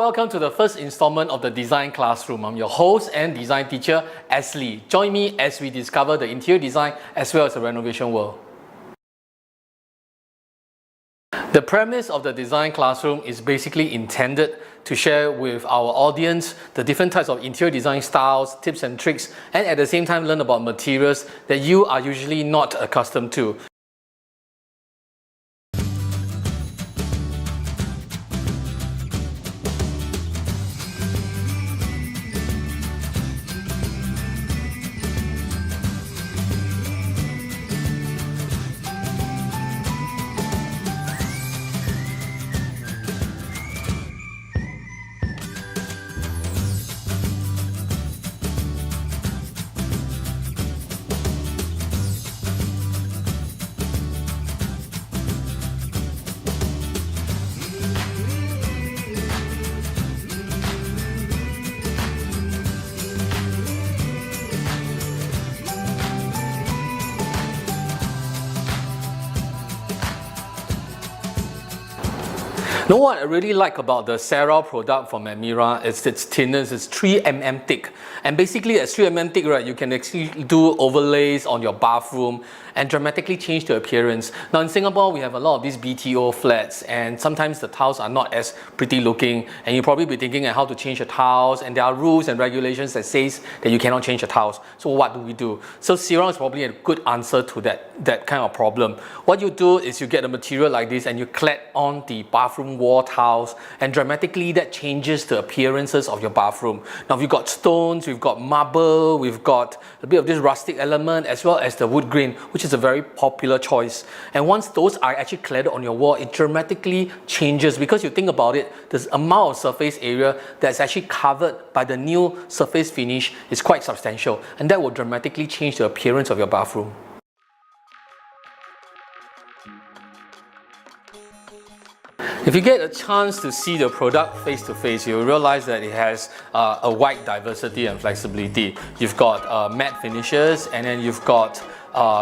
welcome to the first installment of the Design Classroom. I'm your host and design teacher, Astley. Join me as we discover the interior design as well as the renovation world. The premise of the Design Classroom is basically intended to share with our audience the different types of interior design styles, tips and tricks, and at the same time learn about materials that you are usually not accustomed to. Now what I really like about the Cerarl product from Amira is its thinness. It's 3mm thick, and basically at 3mm thick, right, you can actually do overlays on your bathroom and dramatically change the appearance. Now in Singapore, we have a lot of these BTO flats, and sometimes the tiles are not as pretty looking, and you'll probably be thinking how to change the tiles, and there are rules and regulations that says that you cannot change the tiles. So what do we do? So Cerarl is probably a good answer to that kind of problem. What you do is you get a material like this and you clad on the bathroom wall tiles, and dramatically that changes the appearances of your bathroom. Now we've got stones, we've got marble, we've got a bit of this rustic element as well as the wood grain, which is a very popular choice. And once those are actually cladded on your wall, it dramatically changes, because you think about it, the amount of surface area that's actually covered by the new surface finish is quite substantial, and that will dramatically change the appearance of your bathroom. If you get a chance to see the product face to face, you'll realize that it has a wide diversity and flexibility. You've got matte finishes, and then you've got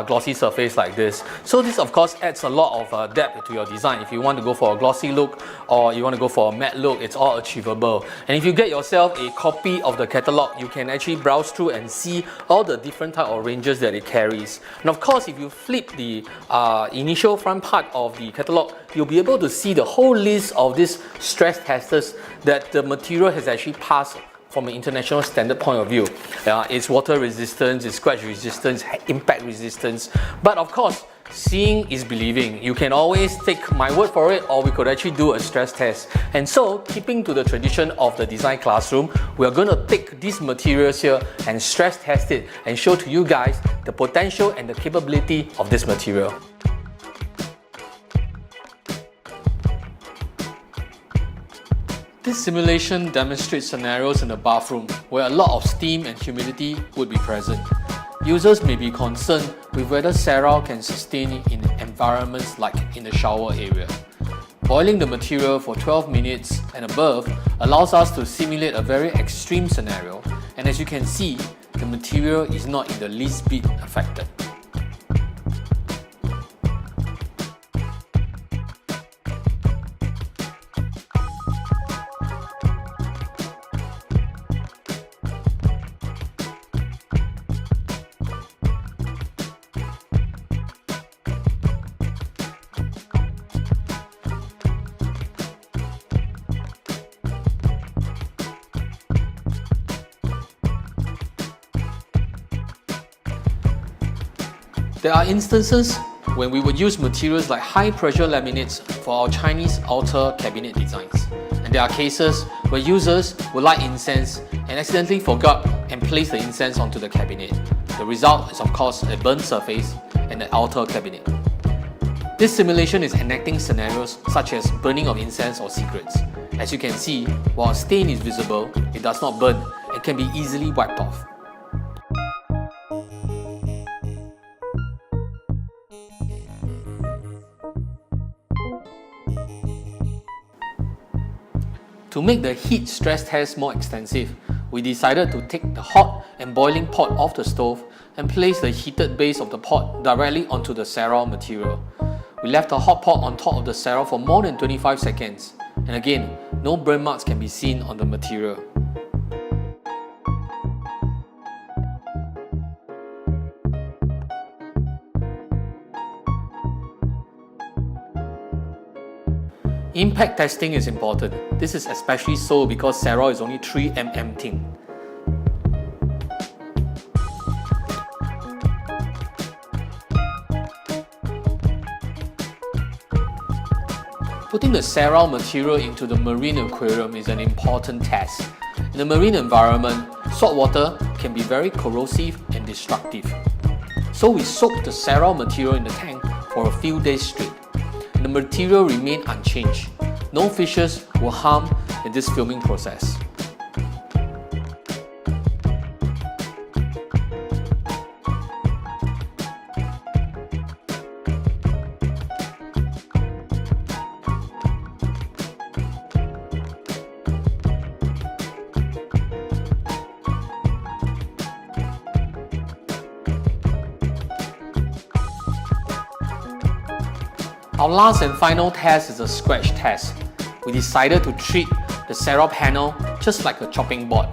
glossy surface like this. So this of course adds a lot of depth to your design. If you want to go for a glossy look or you want to go for a matte look, it's all achievable. And if you get yourself a copy of the catalog, you can actually browse through and see all the different type of ranges that it carries. And of course, if you flip the initial front part of the catalog, you'll be able to see the whole list of these stress testers that the material has actually passed from an international standard point of view. It's water resistance, it's scratch resistance, impact resistance. But of course, seeing is believing. You can always take my word for it, or we could actually do a stress test. And so, keeping to the tradition of the Design Classroom, we are going to take these materials here and stress test it and show to you guys the potential and the capability of this material. This simulation demonstrates scenarios in the bathroom where a lot of steam and humidity would be present. Users may be concerned with whether Cerarl can sustain in environments like in the shower area. Boiling the material for 12 minutes and above allows us to simulate a very extreme scenario, and as you can see, the material is not in the least bit affected. There are instances when we would use materials like high pressure laminates for our Chinese outer cabinet designs. And there are cases where users would light incense and accidentally forgot and place the incense onto the cabinet. The result is of course a burnt surface and the outer cabinet. This simulation is enacting scenarios such as burning of incense or cigarettes. As you can see, while a stain is visible, it does not burn and can be easily wiped off. To make the heat stress test more extensive, we decided to take the hot and boiling pot off the stove and place the heated base of the pot directly onto the Cerarl material. We left the hot pot on top of the Cerarl for more than 25 seconds, And again, no burn marks can be seen on the material. Impact testing is important. This is especially so because Cerarl is only 3 mm thin. Putting the Cerarl material into the marine aquarium is an important test. In the marine environment, salt water can be very corrosive and destructive. So we soak the Cerarl material in the tank for a few days straight. The material remained unchanged. No fishes were harmed in this filming process. Our last and final test is a scratch test. We decided to treat the Cerarl panel just like a chopping board.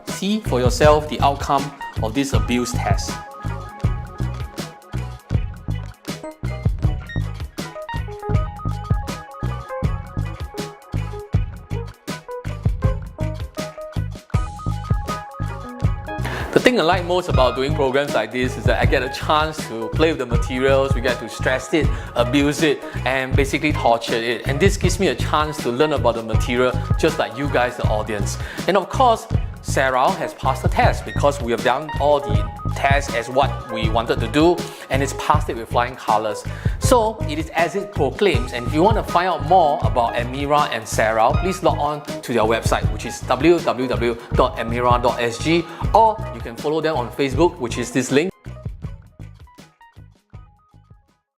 See for yourself the outcome of this abuse test. The thing I like most about doing programs like this is that I get a chance to play with the materials, we get to stress it, abuse it, and basically torture it. And this gives me a chance to learn about the material just like you guys, the audience. And of course, Cerarl has passed the test because we have done all the tests as what we wanted to do, and it's passed it with flying colors. So it is as it proclaims, and if you want to find out more about Emira and Cerarl, please log on to their website, which is www.emira.sg, or you can follow them on Facebook, which is this link.